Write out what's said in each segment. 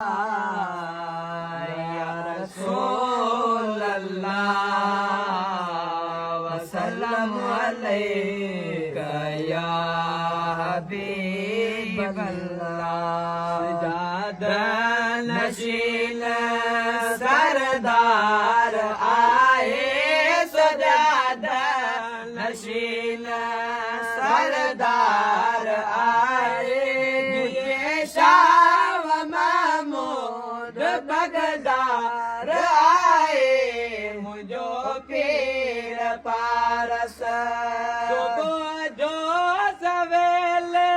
या रसूल अल्लाह वसल्लम अलैका या हबीब अल्लाह। सजादा नशीन सरदार आए, सजादा नशीन सरदार आए, ये शाह महमूद बगदार आए, मुझो पीर पारस जो सवेले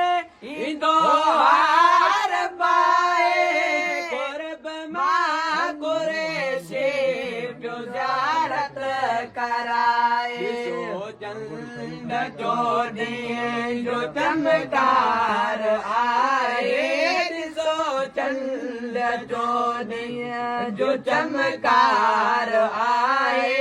दो हार पाए, कुर्ब माँ कुरैशी प्यारत कराए, जो चंद जो दिए जो चमकार आए, जो चंद जो दिए जो चमकार आए,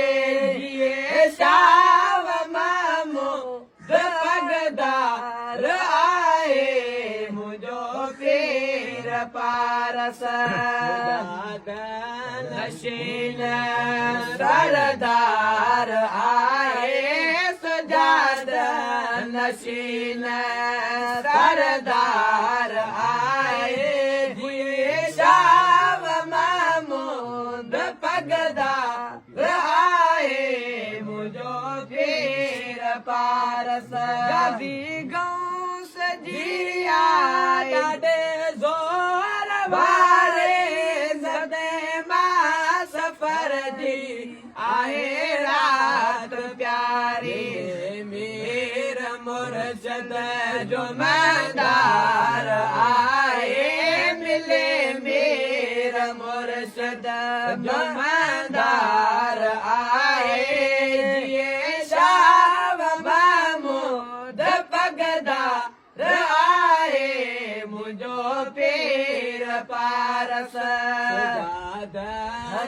ये शाह महमूद बगदार आए, मुझो पीर पारस नशीन सरदार आए, सजाद नशीन सरदार आए, ये शाह महमूद बगदार आए, मुझो पीर पारस। गाजी गाँव सजिया डाडे जोर वारे, सदे माँ सफर जी आए रात प्यारी, मीर मुर्शद जो मदार आए, मिले मीर मुर्शद जो मदार आए, ये शाह महमूद बगदार आए, मुझो पीर पारस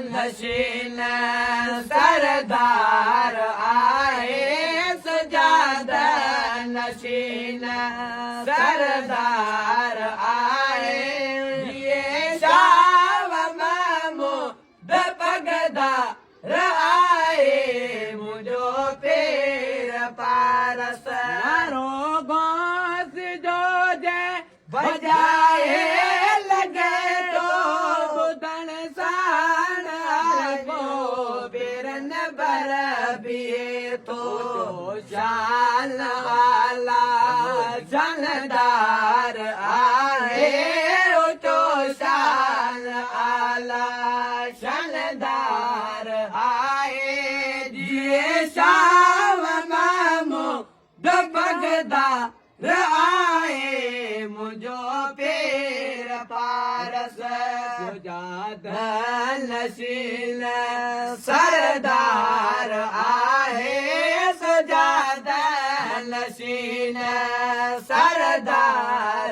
नशीन सरदार आए, सजाद नशीन सरदार आए, ये शाह महमूद बगदार आए, मुझो पीर पारस। रोगों जो जय बजाए लगे तो बुदन सान को बिरन बर बिए तो शान वाला जानदार आए, तो शान आला शानदार आए, ये शाह महमूद बगदार आए, मुझो पीर पारस सुजाद नशीन सरदार आए, सजाद नशीन सरदार